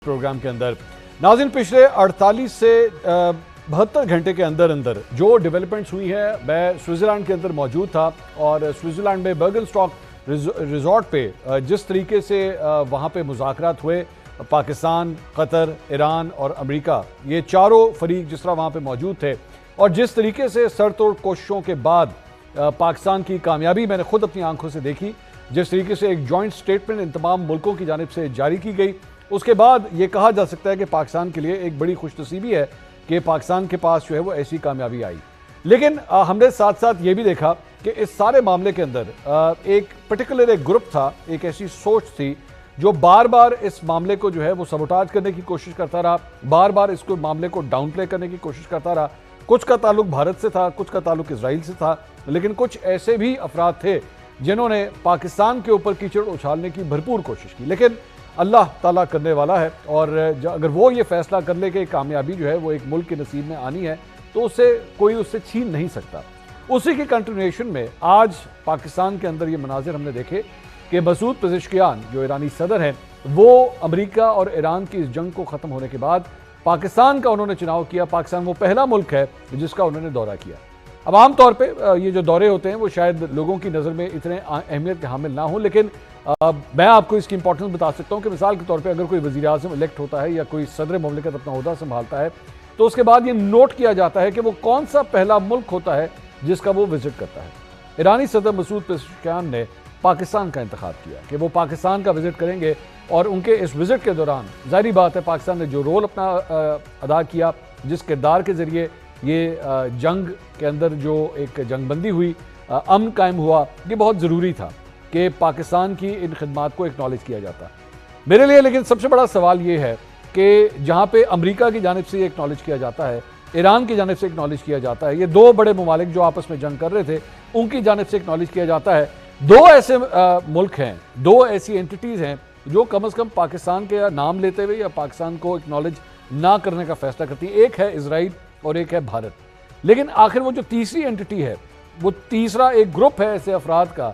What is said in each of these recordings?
Programme के अंदर नाज़रीन पिछले 48 से 72 घंटे के अंदर अंदर जो डेवलपमेंट्स हुई है, मैं स्विट्ज़रलैंड के अंदर मौजूद था और स्विट्ज़रलैंड में बर्गनस्टॉक रिजॉर्ट पे जिस तरीके से वहाँ पे मुज़ाकरात हुए, पाकिस्तान, कतर, ईरान और अमेरिका, ये चारों फरीक जिस तरह वहाँ पे मौजूद थे और जिस तरीके से सरतोड़ कोशिशों के बाद पाकिस्तान की कामयाबी मैंने खुद अपनी आंखों से देखी, जिस तरीके से एक जॉइंट स्टेटमेंट इन तमाम मुल्कों की जानिब से जारी की गई, उसके बाद ये कहा जा सकता है कि पाकिस्तान के लिए एक बड़ी खुशनसीबी है कि पाकिस्तान के पास जो है वो ऐसी कामयाबी आई। लेकिन हमने साथ साथ ये भी देखा कि इस सारे मामले के अंदर एक पर्टिकुलर एक ग्रुप था, एक ऐसी सोच थी जो बार बार इस मामले को जो है वो सबोटाज करने की कोशिश करता रहा, बार बार इसको मामले को डाउन प्ले करने की कोशिश करता रहा। कुछ का ताल्लुक भारत से था, कुछ का ताल्लुक इसराइल से था, लेकिन कुछ ऐसे भी अफराद थे जिन्होंने पाकिस्तान के ऊपर कीचड़ उछालने की भरपूर कोशिश की। लेकिन अल्लाह ताला करने वाला है और अगर वो ये फैसला कर ले कि कामयाबी जो है वो एक मुल्क के नसीब में आनी है तो कोई उससे छीन नहीं सकता। उसी की कंटिन्यूएशन में आज पाकिस्तान के अंदर ये मनाजिर हमने देखे कि मसूद पेज़ेश्कियान जो ईरानी सदर हैं, वो अमेरिका और ईरान की इस जंग को ख़त्म होने के बाद पाकिस्तान का उन्होंने चुनाव किया। पाकिस्तान वो पहला मुल्क है जिसका उन्होंने दौरा किया। अब आम तौर पे ये जो दौरे होते हैं वो शायद लोगों की नज़र में इतने अहमियत के हामिल ना हो, लेकिन मैं आपको इसकी इंपॉर्टेंस बता सकता हूँ कि मिसाल के तौर पे अगर कोई वज़ीर आज़म इलेक्ट होता है या कोई सदर मुमलिकत अपना ओहदा संभालता है तो उसके बाद ये नोट किया जाता है कि वो कौन सा पहला मुल्क होता है जिसका वो विजिट करता है। ईरानी सदर मसूद पेज़ेश्कियान ने पाकिस्तान का इंतखाब किया कि वो पाकिस्तान का विजिट करेंगे और उनके इस विजिट के दौरान जाहिर बात है पाकिस्तान ने जो रोल अपना अदा किया, जिस किरदार के ज़रिए ये जंग के अंदर जो एक जंगबंदी हुई, अमन कायम हुआ, ये बहुत ज़रूरी था कि पाकिस्तान की इन खिदमात को एक्नॉलेज किया जाता मेरे लिए। लेकिन सबसे बड़ा सवाल ये है कि जहाँ पे अमेरिका की जानिब से एक्नॉलेज किया जाता है, ईरान की जानिब से एक्नॉलेज किया जाता है, ये दो बड़े ममालिक जो आपस में जंग कर रहे थे उनकी जानिब से एक्नॉलेज किया जाता है, दो ऐसे मुल्क हैं, दो ऐसी एंटिटीज़ हैं जो कम अज़ कम पाकिस्तान के नाम लेते हुए या पाकिस्तान को एक्नॉलेज ना करने का फैसला करती है। एक है इसराइल और एक है भारत। लेकिन आखिर वो जो तीसरी एंटिटी है, वो तीसरा एक ग्रुप है ऐसे अफराद का,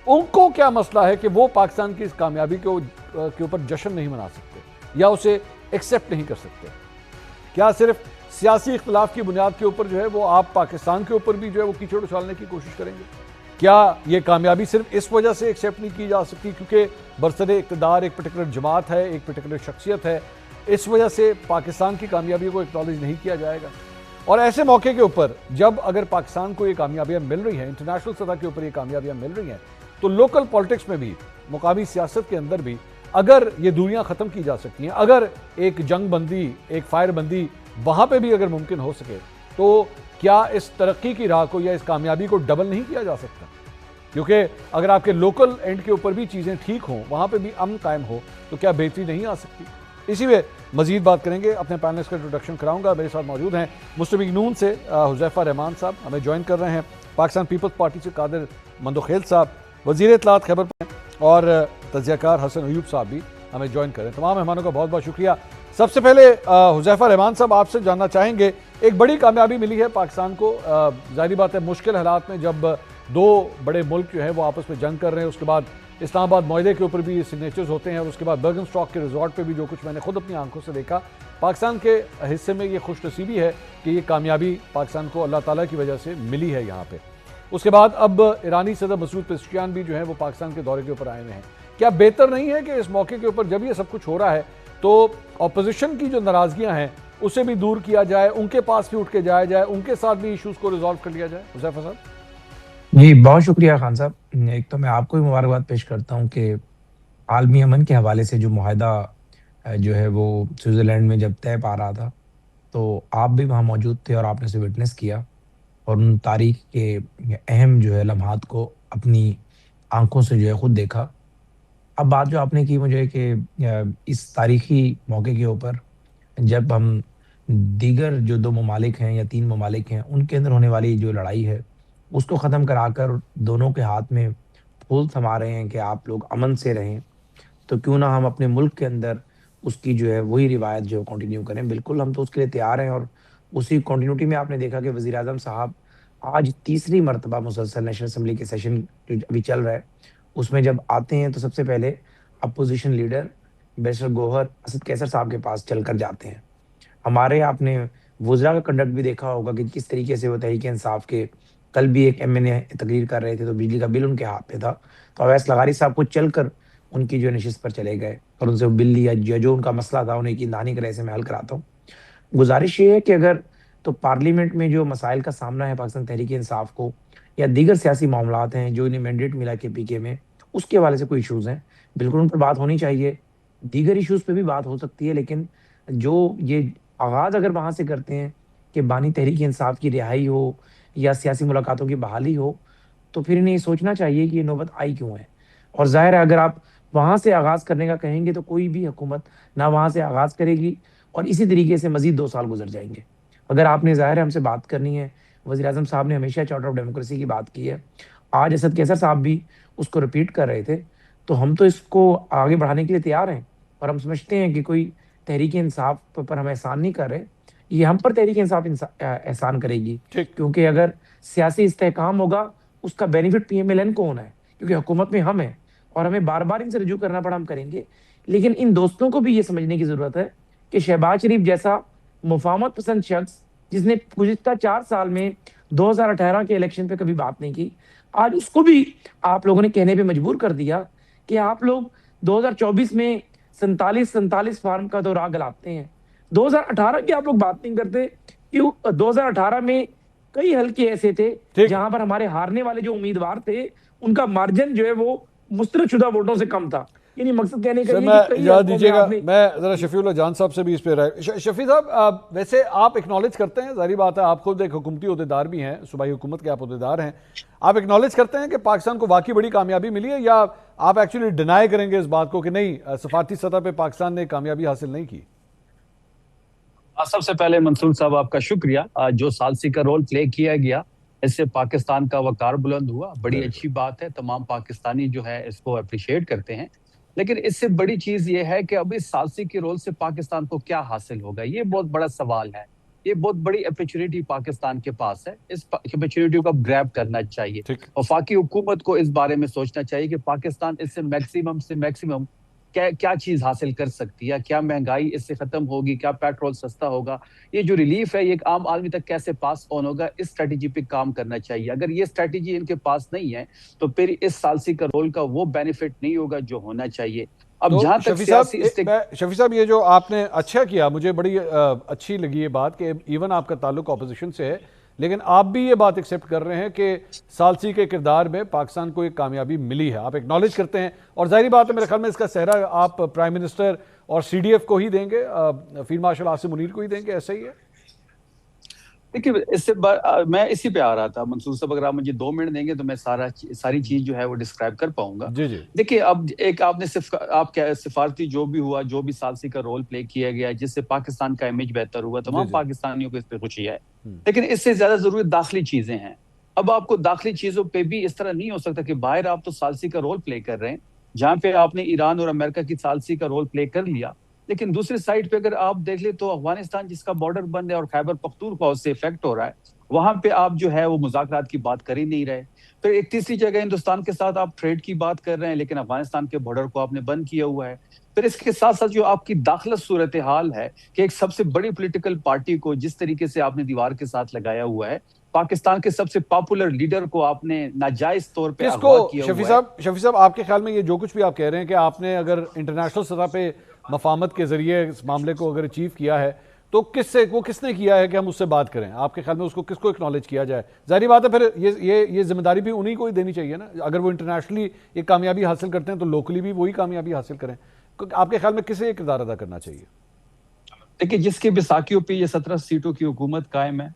उनको क्या मसला है कि वो पाकिस्तान की इस कामयाबी के ऊपर जश्न नहीं मना सकते या उसे एक्सेप्ट नहीं कर सकते? क्या सिर्फ सियासी इख्तिलाफ की बुनियाद के ऊपर जो है वो आप पाकिस्तान के ऊपर भी जो है वो कीचड़ उछालने की कोशिश करेंगे? क्या ये कामयाबी सिर्फ इस वजह से एक्सेप्ट नहीं की जा सकती क्योंकि बरसरे इक़्तिदार एक पर्टिकुलर जमात है, एक पर्टिकुलर शख्सियत है, इस वजह से पाकिस्तान की कामयाबी को एक्नॉलेज नहीं किया जाएगा? और ऐसे मौके के ऊपर जब अगर पाकिस्तान को ये कामयाबियाँ मिल रही हैं, इंटरनेशनल सतह के ऊपर ये कामयाबियाँ मिल रही हैं, तो लोकल पॉलिटिक्स में भी, मुकामी सियासत के अंदर भी अगर ये दूरियाँ ख़त्म की जा सकती हैं, अगर एक जंग बंदी, एक फायर बंदी वहाँ पे भी अगर मुमकिन हो सके, तो क्या इस तरक्की की राह को या इस कामयाबी को डबल नहीं किया जा सकता? क्योंकि अगर आपके लोकल एंड के ऊपर भी चीज़ें ठीक हों, वहाँ पे भी अमन कायम हो, तो क्या बेहतरी नहीं आ सकती? इसी में मजीद बात करेंगे। अपने पैनलिस्ट का इंट्रोडक्शन कराऊंगा। मेरे साथ मौजूद हैं मुस्लिम लीग नून से हुज़ैफ़ा रहमान साहब हमें ज्वाइन कर रहे हैं, पाकिस्तान पीपल्स पार्टी से कादिर मंदोखेल साहब, वज़ीर इत्तलात खैबर और तज़कियाकार हसन अयूब साहब भी हमें ज्वाइन करें। तमाम मेहमानों का बहुत बहुत शुक्रिया। सबसे पहले हुज़ैफ़ा रहमान साहब, आपसे जानना चाहेंगे, एक बड़ी कामयाबी मिली है पाकिस्तान को, ज़ाहिर बात है मुश्किल हालात में जब दो बड़े मुल्क जो है वो आपस में जंग कर रहे हैं, उसके बाद इस्लामाबाद माहदे के ऊपर भी सिग्नेचर्स होते हैं और उसके बाद बर्गनस्टॉक के रिजॉर्ट पे भी जो कुछ मैंने खुद अपनी आंखों से देखा, पाकिस्तान के हिस्से में ये खुशनसीबी है कि ये कामयाबी पाकिस्तान को अल्लाह ताला की वजह से मिली है यहाँ पे। उसके बाद अब ईरानी सदर मसूद पेज़ेश्कियान भी जो है वो पाकिस्तान के दौरे के ऊपर आए हुए हैं। क्या बेहतर नहीं है कि इस मौके के ऊपर जब ये सब कुछ हो रहा है तो अपोजिशन की जो नाराज़गियाँ हैं उसे भी दूर किया जाए, उनके पास भी उठ के जाया जाए, उनके साथ भी इशूज़ को रिजॉल्व कर लिया जाए? हुज़ैफ़ा साहब जी, बहुत शुक्रिया खान साहब। एक तो मैं आपको भी मुबारकबाद पेश करता हूँ कि आलमी अमन के हवाले से जो मुआहदा जो है वो स्विट्ज़रलैंड में जब तय पा रहा था, तो आप भी वहाँ मौजूद थे और आपने उसे विटनेस किया और उन तारीख के अहम जो है लम्हात को अपनी आँखों से जो है खुद देखा। अब बात जो आपने की मुझे कि इस तारीखी मौके के ऊपर जब हम दीगर जो 2 ममालिक हैं या 3 ममालिक हैं, उनके अंदर होने वाली जो लड़ाई है, उसको ख़त्म कराकर दोनों के हाथ में फूल थमा रहे हैं कि आप लोग अमन से रहें, तो क्यों ना हम अपने मुल्क के अंदर उसकी जो है वही रिवायत जो है कंटिन्यू करें। बिल्कुल, हम तो उसके लिए तैयार हैं और उसी कंटिन्यूटी में आपने देखा कि वज़ीर-ए-आज़म साहब आज तीसरी मर्तबा मुसलसल नेशनल असेंबली के सेशन जो अभी चल रहा है, उसमें जब आते हैं तो सबसे पहले opposition leader barrister Gohar Asad Qaiser साहब के पास चलकर जाते हैं। हमारे आपने वुज़रा का कंडक्ट भी देखा होगा कि किस तरीके से वो तहरीक-ए-इंसाफ के कल भी एक एमएनए तकरीर कर रहे थे, तो बिजली का बिल उनके हाथ में था। तो अवैस लगारी साहब खुद चलकर उनकी जो नशिस्त पर चले गए और उनसे वो बिल लिया, जो उनका मसला था, उन्हें यकीन कराए, इसे मैं हल कराता हूँ। गुज़ारिश ये है कि अगर तो पार्लियामेंट में जो मसाइल का सामना है पाकिस्तान तहरीक-ए-इंसाफ को या दीगर सियासी मामलात हैं, जो इन्हें मैंडेट मिला केपीके में, उसके हवाले से कोई इश्यूज़ हैं, बिल्कुल उन पर बात होनी चाहिए। दीगर इश्यूज़ पे भी बात हो सकती है, लेकिन जो ये आगाज़ अगर वहाँ से करते हैं कि बानी तहरीक-ए-इंसाफ की रिहाई हो या सियासी मुलाकातों की बहाली हो, तो फिर इन्हें ये सोचना चाहिए कि ये नौबत आई क्यों है? और ज़ाहिर है अगर आप वहाँ से आगाज़ करने का कहेंगे तो कोई भी हुकूमत ना वहाँ से आगाज़ करेगी और इसी तरीके से मज़ीद 2 साल गुज़र जाएँगे। अगर आपने ज़ाहिर है हमसे बात करनी है, वज़ीर-ए-आज़म साहब ने हमेशा चार्टर ऑफ डेमोक्रेसी की बात की है। आज असद कैसर साहब भी उसको रिपीट कर रहे थे, तो हम तो इसको आगे बढ़ाने के लिए तैयार हैं और हम समझते हैं कि कोई तहरीक-ए-इंसाफ पर हम एहसान नहीं कर रहे। ये हम पर तहरीक-ए-इंसाफ एहसान करेगी, ठीक। क्योंकि अगर सियासी इस्तेहकाम होगा, उसका बेनिफिट पीएमएलएन को होना है, क्योंकि हुकूमत में हम हैं और हमें बार-बार इनसे रुजू करना पड़ा, हम करेंगे। लेकिन इन दोस्तों को भी ये समझने की ज़रूरत है कि शहबाज शरीफ जैसा मुफाहमत पसंद शख्स, जिसने गुज़िश्ता 4 साल में 2018 के इलेक्शन पे कभी बात नहीं की, आज उसको भी आप लोगों ने कहने पे मजबूर कर दिया कि आप लोग 2024 में 47 फार्म का तो राग गलाते हैं। 2018 की आप लोग बात नहीं करते कि 2018 में कई हल्के ऐसे थे ठीक। जहां पर हमारे हारने वाले जो उम्मीदवार थे, उनका मार्जिन जो है वो मुस्तरदशुदा वोटों से कम था। यानी मकसद कहने का सर ये मैं कि कई इजाज़त हल्कों में दीजिएगा, आपने मैं ज़रा शफीउल्लाह जान साहब से भी इस पे राय शफी साहब, वैसे आप एक्नॉलेज करते हैं, जारी बात है आप खुद एक हुकूमती अहदेदार भी हैं, सूबाई हुकूमत के आप अहदेदार हैं, आप एक्नॉलेज करते हैं कि पाकिस्तान को वाकई बड़ी कामयाबी मिली है, या आप एक्चुअली डिनाई करेंगे इस बात को कि नहीं, सफारती सतह पर पाकिस्तान ने कामयाबी हासिल नहीं की? सबसे पहले मंसूर साहब आपका शुक्रिया। जो सालसी का रोल प्ले किया गया, इससे पाकिस्तान का वकार बुलंद हुआ, बड़ी अच्छी बात है। तमाम पाकिस्तानी जो है इसको अप्रिशिएट करते हैं। लेकिन इससे बड़ी चीज ये है कि अब इस सालसी के रोल से पाकिस्तान को क्या हासिल होगा, ये बहुत बड़ा सवाल है। ये बहुत बड़ी अपॉर्चुनिटी पाकिस्तान के पास है, इस अपॉर्चुनिटी को अब ग्रैब करना चाहिए। ठीक। वफाकी हुकूमत को इस बारे में सोचना चाहिए कि पाकिस्तान इससे मैक्सिमम से मैक्सिमम क्या क्या चीज हासिल कर सकती है, क्या महंगाई इससे खत्म होगी, क्या पेट्रोल सस्ता होगा, ये जो रिलीफ है ये आम आदमी तक कैसे पास ऑन होगा, इस स्ट्रेटेजी पे काम करना चाहिए। अगर ये स्ट्रेटेजी इनके पास नहीं है तो फिर इस सालसी का रोल का वो बेनिफिट नहीं होगा जो होना चाहिए। अब तो जहां तक शफी साहब ये जो आपने अच्छा किया, मुझे बड़ी अच्छी लगी ये बात कि इवन आपका ताल्लुक ऑपोजिशन से है, लेकिन आप भी ये बात एक्सेप्ट कर रहे हैं कि सालसी के किरदार में पाकिस्तान को एक कामयाबी मिली है, आप एक्नॉलेज करते हैं। और जाहिर बात है, मेरे ख्याल में इसका सेहरा आप प्राइम मिनिस्टर और सीडीएफ को ही देंगे, फील्ड मार्शल आसिम मुनीर को ही देंगे, ऐसा ही है? देखिए, मैं इसी पे आ रहा था मंसूर साहब, अगर आप मुझे 2 मिनट देंगे तो मैं सारी चीज जो है वो डिस्क्राइब कर पाऊंगा। जी जी। देखिए, अब एक आपने आप क्या सिफारती जो भी हुआ, जो भी सालसी का रोल प्ले किया गया, जिससे पाकिस्तान का इमेज बेहतर हुआ, तमाम पाकिस्तानियों को इस पे खुशी है। लेकिन इससे ज्यादा जरूरी दाखिली चीजें हैं। अब आपको दाखिली चीजों पे भी इस तरह नहीं हो सकता कि बाहर आप तो सालसी का रोल प्ले कर रहे हैं, जहां पे आपने ईरान और अमेरिका की सालसी का रोल प्ले कर लिया, लेकिन दूसरी साइड पे अगर आप देख ले तो अफगानिस्तान जिसका बॉर्डर बंद है और खैबर पख्तूनख्वा उससे इफेक्ट हो रहा है, वहां पे आप जो है वो मुज़ाकरात की बात कर ही नहीं रहे। फिर एक तीसरी जगह हिंदुस्तान के साथ आप ट्रेड की बात कर रहे हैं, लेकिन अफगानिस्तान के बॉर्डर को आपने बंद किया हुआ है। फिर इसके साथ साथ जो आपकी दाखिला सूरत हाल है कि एक सबसे बड़ी पॉलिटिकल पार्टी को जिस तरीके से आपने दीवार के साथ लगाया हुआ है, पाकिस्तान के सबसे पॉपुलर लीडर को आपने नाजायज तौर पे अगवा किया हुआ है। शफी साहब, आपके ख्याल में ये जो कुछ भी आप कह रहे हैं कि आपने अगर इंटरनेशनल सतह पे मफाहमत के जरिए इस मामले को अगर अचीव किया है, तो किसने किया है कि हम उससे बात करें? आपके ख्याल में उसको किसको एक्नॉलेज किया जाए? जाहिर बात है फिर ये जिम्मेदारी भी उन्हीं को ही देनी चाहिए ना। अगर वो इंटरनेशनली ये कामयाबी हासिल करते हैं तो लोकली भी वही कामयाबी हासिल करें। आपके ख्याल में किसे ये किरदार अदा करना चाहिए? देखिए, जिसके बैसाखियों पे ये 17 सीटों की हुकूमत कायम है,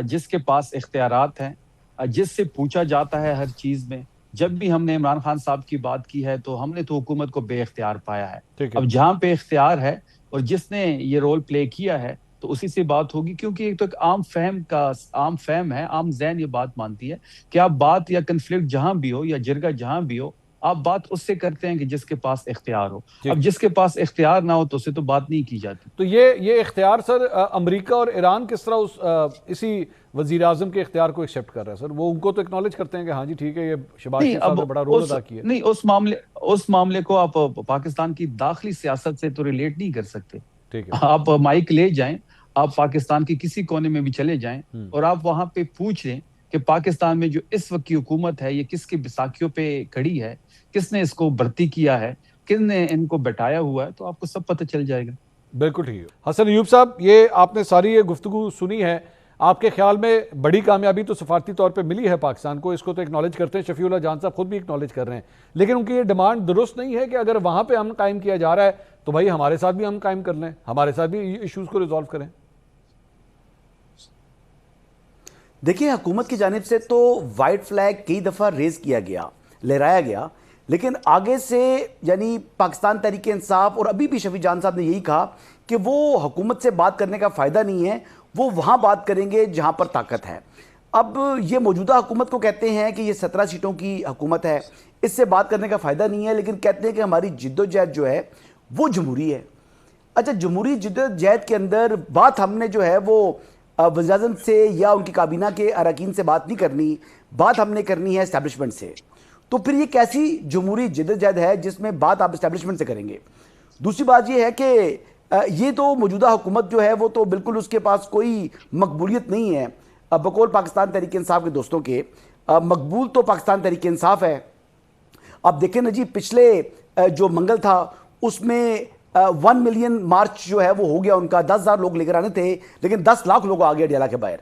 जिसके पास इख्तियारात हैं, जिससे पूछा जाता है हर चीज में। जब भी हमने इमरान खान साहब की बात की है तो हमने तो हुकूमत को बेइख्तियार पाया है। अब जहां पे इख्तियार है और जिसने ये रोल प्ले किया है तो उसी से बात होगी, क्योंकि एक तो एक आम फहम है, आम ज़हन ये बात मानती है कि आप बात या कन्फ्लिक्ट जहां भी हो या जिरगा जहां भी हो, आप बात उससे करते हैं कि जिसके पास इख्तियार हो। अब जिसके पास इख्तियार ना हो तो उससे तो बात नहीं की जाती। तो ये इख्तियार सर अमेरिका और ईरान किस तरह इसी वजीर आजम के इख्तियार को एक्सेप्ट कर रहा है सर? वो उनको तो एक्नॉलेज करते हैं कि हाँ जी ठीक है, ये शहबाज शरीफ साहब ने बड़ा रोल अदा किया। नहीं, उस मामले को आप पाकिस्तान की दाखिली सियासत से तो रिलेट नहीं कर सकते। ठीक है, आप माइक ले जाएं, आप पाकिस्तान की किसी कोने में भी चले जाएं और आप वहां पे पूछ लें कि पाकिस्तान में जो इस वक्त की हुकूमत है ये किसकी बिसाखियों पे खड़ी है, किसने इसको भर्ती किया है, किसने इनको बैठाया हुआ है, तो आपको सब पता चल जाएगा। बिल्कुल ठीक है। हसन अयूब साहब, ये आपने सारी ये गुफ्तगू सुनी है, आपके ख्याल में बड़ी कामयाबी तो सफारती तौर पे मिली है पाकिस्तान को, इसको तो एक्नॉलेज करते हैं, शफीउल्लाह जान साहब खुद भी एक्नॉलेज कर रहे हैं, लेकिन उनकी ये डिमांड दुरुस्त नहीं है कि अगर वहां पे अमन कायम किया जा रहा है तो भाई हमारे साथ भी अमन कायम कर लें, हमारे साथ भी इशूज़ को रिजॉल्व करें। देखिए, हुकूमत की जानिब से तो वाइट फ्लैग कई दफ़ा रेज किया गया, लहराया गया, लेकिन आगे से यानी पाकिस्तान तहरीक इंसाफ और अभी भी शफी जान साहब ने यही कहा कि वो हुकूमत से बात करने का फ़ायदा नहीं है, वो वहाँ बात करेंगे जहाँ पर ताकत है। अब ये मौजूदा हुकूमत को कहते हैं कि ये 17 सीटों की हुकूमत है, इससे बात करने का फ़ायदा नहीं है, लेकिन कहते हैं कि हमारी जिद्दोजहद जो है वो जमहूरी है। अच्छा, जमहूरी जिद्दोजहद के अंदर बात हमने जो है वो वज़ीर-ए-आज़म से या उनकी काबीना के अरकान से बात नहीं करनी, बात हमने करनी है इस्टेब्लिशमेंट से। तो फिर ये कैसी जमहूरी जिद्दोजहद है जिसमें बात आप इस्टेब्लिशमेंट से करेंगे? दूसरी बात ये है कि ये तो मौजूदा हुकूमत जो है वो तो बिल्कुल उसके पास कोई मकबूलियत नहीं है। बकौल पाकिस्तान तहरीक इंसाफ के दोस्तों के मकबूल तो पाकिस्तान तहरीक इंसाफ है। अब देखें ना जी, पिछले जो मंगल था उसमें 1 मिलियन मार्च जो है वो हो गया उनका, 10,000 लोग लेकर आने थे, लेकिन 10 लाख लोग आ गए अडियाला के बाहर।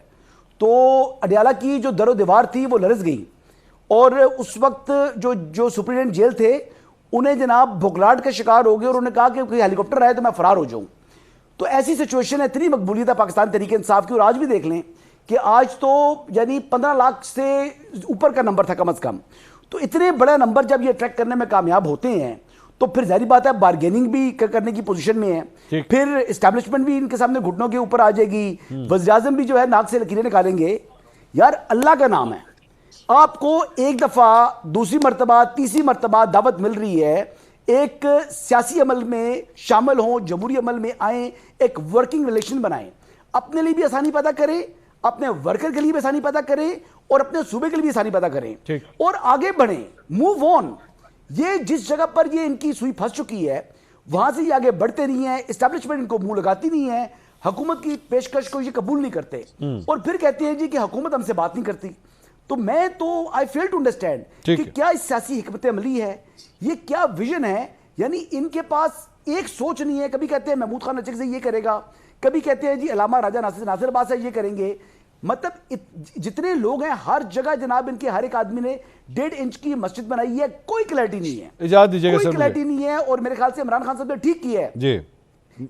तो अडियाला की जो दरो दीवार थी वो लरस गई, और उस वक्त जो सुप्रीडेंट जेल थे उन्हें जनाब बुखलाहट का शिकार हो गए और उन्होंने कहा कि कोई हेलीकॉप्टर आए तो मैं फरार हो जाऊं। तो ऐसी सिचुएशन है, इतनी मकबूलियत है पाकिस्तान तहरीक इंसाफ की। और आज भी देख लें कि आज तो यानी 15 लाख से ऊपर का नंबर था कम अज कम। तो इतने बड़ा नंबर जब ये ट्रैक करने में कामयाब होते हैं तो फिर जाहिर बात है बार्गेनिंग भी करने की पोजीशन में है, फिर एस्टैब्लिशमेंट भी इनके सामने घुटनों के ऊपर आ जाएगी, वज़ीर-ए-आज़म भी जो है नाक से लकीरें निकालेंगे। यार अल्लाह का नाम है, आपको एक दफ़ा, दूसरी मरतबा, तीसरी मरतबा दावत मिल रही है, एक सियासी अमल में शामिल हों, जमहूरी अमल में आएँ, एक वर्किंग रिलेशन बनाएं, अपने लिए भी आसानी पैदा करें, अपने वर्कर के लिए भी आसानी पैदा करें और अपने सूबे के लिए भी आसानी पैदा करें और आगे बढ़ें, मूव ऑन। ये जिस जगह पर ये इनकी सुई फंस चुकी है वहां से ये आगे बढ़ते नहीं है, एस्टैब्लिशमेंट इनको मुंह लगाती नहीं है, हुकूमत की पेशकश को ये कबूल नहीं करते और फिर कहते हैं जी कि हुकूमत हमसे बात नहीं करती। तो मैं तो आई फेल टू अंडरस्टैंड कि क्या इस सियासी हिकमत अमली है, ये क्या विजन है। यानी इनके पास एक सोच नहीं है। कभी कहते हैं महमूद खान नचक से ये करेगा, कभी कहते हैं जी अलामा राजा नासिर अब्बास से ये करेंगे। मतलब जितने लोग हैं हर जगह जनाब इनके हर एक आदमी ने 1.5 इंच की मस्जिद बनाई है, कोई क्लैरिटी नहीं है, इजाज़त दीजिएगा कोई क्लैरिटी नहीं है। और मेरे ख्याल से इमरान खान साहब ने ठीक किया है जी,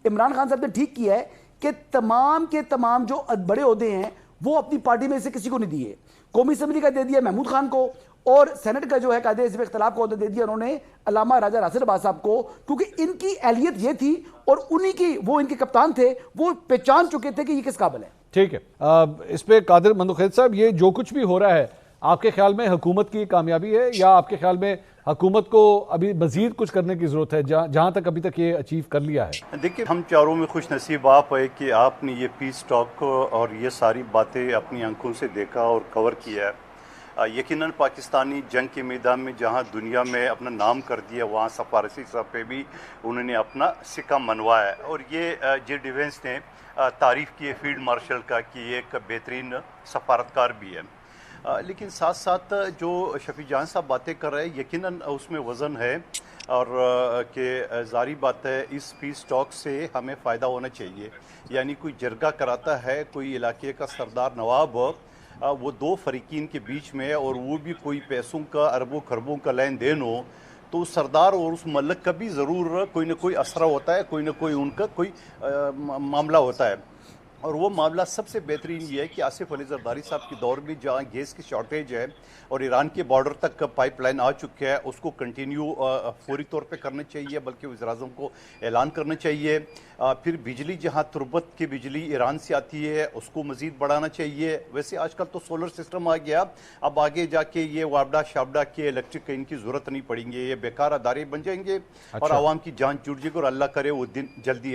इमरान खान साहब ने ठीक किया है कि तमाम के तमाम जो बड़े ओहदे हैं वो अपनी पार्टी में से किसी को नहीं दिए। कौमी असम्बली का दे दिया महमूद खान को और सेनेट का जो है कायदे इस इख्तिलाफ को दे दिया उन्होंने अल्लामा राजा नासिर अब्बास साहब को, क्योंकि इनकी एहलियत ये थी और उन्हीं की, वो इनके कप्तान थे, वो पहचान चुके थे कि ये किस काबिल है। ठीक है, इस पे कादिर मंदुखैद साहब, ये जो कुछ भी हो रहा है आपके ख्याल में हुकूमत की कामयाबी है या आपके ख्याल में हुकूमत को अभी मजीद कुछ करने की ज़रूरत है जहाँ तक अभी तक ये अचीव कर लिया है? देखिए, हम चारों में खुश नसीब आप है कि आपने ये पीस टॉक और ये सारी बातें अपनी आंखों से देखा और कवर किया है। यकीनन पाकिस्तानी जंग के मैदान में जहां दुनिया में अपना नाम कर दिया वहां सफारती सतह पे भी उन्होंने अपना सिक्का मनवाया है। और ये जे डिफेंस ने तारीफ़ की है फील्ड मार्शल का कि ये एक बेहतरीन सफारतकार भी है। लेकिन साथ साथ जो शफी जान साहब बातें कर रहे हैं यकीनन उसमें वज़न है और कि जारी बात है इस पीस टॉक से हमें फ़ायदा होना चाहिए। यानी कोई जरगा कराता है, कोई इलाके का सरदार नवाब वो दो फरीकीन के बीच में है और वो भी कोई पैसों का अरबों खरबों का लेन देन हो, तो उस सरदार और उस मलक का भी ज़रूर कोई ना कोई असरा होता है, कोई ना कोई उनका कोई मामला होता है। और वो मामला सबसे बेहतरीन ये है कि आसिफ अली जरदारी साहब के दौर में जहाँ गैस की शॉर्टेज है और ईरान के बॉर्डर तक पाइपलाइन आ चुका है, उसको कंटिन्यू फौरी तौर पे करना चाहिए, बल्कि वज़ीर-ए-आज़म को ऐलान करना चाहिए। फिर बिजली जहाँ तुर्बत की बिजली ईरान से आती है उसको मज़ीद बढ़ाना चाहिए। वैसे आजकल तो सोलर सिस्टम आ गया, अब आगे जाके ये वापडा शाबडा के इलेक्ट्रिक इनकी ज़रूरत नहीं पड़ेंगे, ये बेकार अदारे बन जाएंगे और आवाम की जान जुड़ जाएगी और अल्लाह करे वो दिन जल्दी